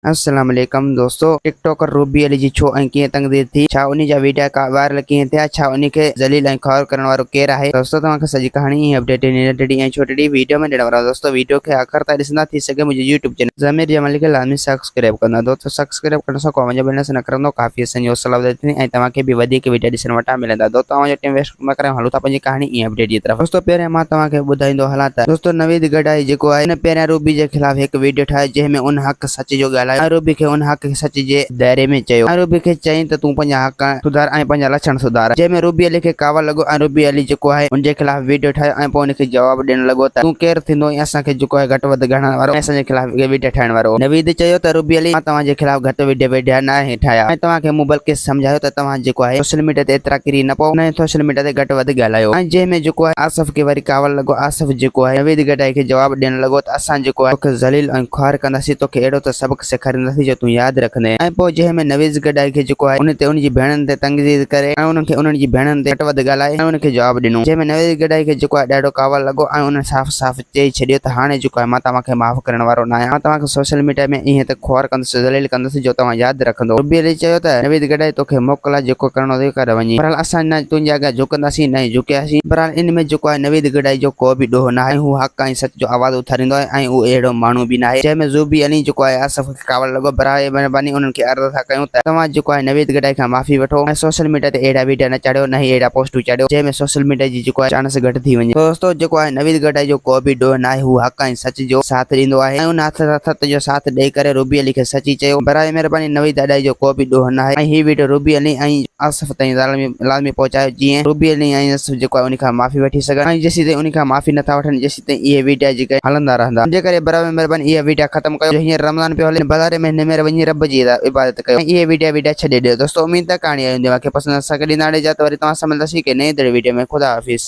अस्सलाम वालेकुम दोस्तों। टिकटॉकर रूबी अली जी छो ऐं कीअं तंगदीर थी, छा उन्ही जा वीडियो का वायरल कीअं थिया, छा उन्ही खे ज़लील ऐं ख़ौर करण वारो केरु आहे। दोस्तों तव्हांखे सॼी कहाणी अपडेट नंढड़ी ऐं छोटी वीडियो में ॾियण वारा। दोस्तों वीडियो खे आख़िर ताईं ॾिसंदा, थी सघे मुंहिंजे यूट्यूब चैनल ज़मीर जमाली खे लाज़मी सब्सक्राइब कंदा। दोस्तों सब्सक्राइब करण सां को वञो बिज़नेस न करंदो, काफ़ी असांजी हौसला वधंदी ऐं तव्हांखे बि वधीक वीडियो ॾिसण वटां मिलंदा। दोस्तों तव्हांजो टाइम वेस्ट न करे हलूं था पंहिंजी कहाणी ऐं अपडेट जी तरफ़। दोस्तों पहिरियों मां तव्हांखे ॿुधाईंदो हलां त दोस्तों नवीद गढ़ाई जेको आहे हिन पहिरियां रूबी जे ख़िलाफ़ हिकु वीडियो ठाही जंहिंमें उन हक़ सच जो ॻाल्हायो। रूबी खे उन हक़ सच जे दायरे में चयो। रूबी खे चई त तूं पंहिंजा हक़ सुधार ऐं पंहिंजा लक्षण सुधार। जंहिंमें रूबी अली खे कावा लॻो ऐं रूबी अली जेको आहे उनजे ख़िलाफ़ वीडियो ठाहियो ऐं पोइ उनखे जवाब ॾियण लॻो त तूं केरु थींदो ऐं असांखे जेको आहे घटि वधि ॻणण वारो, असांजे ख़िलाफ़ वीडियो ठाहिण वारो। नवीद चयो त रूबी अली मां तव्हांजे ख़िलाफ़ घटि वीडियो न आहे ठाहिया ऐं तव्हांखे मूं बल्कि सम्झायो त तव्हां जेको आहे सोशल मीडिया ते एतिरा किरी न पओ, न सोशल मीडिया ते घटि वधि ॻाल्हायो। ऐं जंहिंमें जेको आहे आसिफ खे वरी कावल लॻो। आसिफ जेको आहे नवीद गढ़ाई खे जवाब ॾियण लॻो त असां जेको आहे तोखे ज़लील ऐं ख़्वार कंदासीं, तोखे अहिड़ो त सबक़ सेखारींदासीं जो तूं यादि रखंदे। ऐं पोइ जंहिंमें नवीद गढ़ाई खे जेको आहे उन ते उनजी भेणनि ते तंगदीद करे ऐं उनखे उन्हनि जी भेणनि ते घटि वधि ॻाल्हाए ऐं उनखे जवाब ॾिनो। जंहिंमें नवीद गढ़ाई खे जेको आहे ॾाढो कावल लॻो ऐं उन साफ़ साफ़ चई छॾियो त हाणे जेको आहे मां तव्हांखे माफ़ करण वारो न आहियां, मां तव्हांखे सोशल मीडिया में ईअं त ख़्वार कंदुसि, ज़लील कंदुसि जो तव्हां यादि रखंदो। रूबी अली चयो त नवीद गढ़ाई तोखे मोकल आहे, जेको करणो अथई करे वञी। बहरहाल असां न तुंहिंजे अॻियां झुकंदासीं न झुकियासीं। बहरहाल इन में जेको आहे नवीद गढ़ाई जो को बि ॾोह न आहे। हू हक़ ऐं सच जो आवाज़ उथारींदो आहे ऐं उहो अहिड़ो माण्हू बि न आहे। जंहिंमें रूबी अली जेको आहे आसिफ खे कावल लॻो। बराए महिरबानी उन्हनि खे अर्ज़ था कयूं त तव्हां जेको आहे नवीद गढ़ाई खां माफ़ी वठो ऐं सोशल मीडिया ते अहिड़ा वीडियो न चाढ़ियो, न ही अहिड़ा पोस्टूं चाढ़ियो जंहिंमें सोशल मीडिया जी जेको आहे चांस घटि थी वञे। दोस्तों जेको आहे नवीद गढ़ाई जो को बि ॾोह न आहे। हू हक़ ऐं सच जो साथ ॾींदो आहे ऐं उन हथ जो साथ ॾेई करे रूबी अली खे सची चयो। बराए महिरबानी नवीद गढ़ाई जो को बि ॾोह न आहे ऐं ही वीडियो रूबी अली ऐं आसिफ ताईं लाज़मी पहुचायो, जीअं रूबी अली ऐं आसिफ जेको आहे उन खां माफ़ी वठी सघनि ऐं जेसीं ताईं उन खां माफ़ी नथा वठनि जेसीं ताईं इहे वीडियो जेके हलंदा रहंदा। जे करे बराए महिरबानी इहे वीडियो ख़त्म कयो। हींअर रमज़ान पियो हले, बाज़ार महीने में वञी रब जी इबादत कयो ऐं इहे वीडियो छॾे ॾियो। दोस्तों उम्मीद आहे कहाणी आई हूंदी, मूंखे पसंदि सघे ॾींदा इजाज़त। वरी तव्हां सां मिलंदासीं के नए वीडियो में। ख़ुदा हाफ़िज़।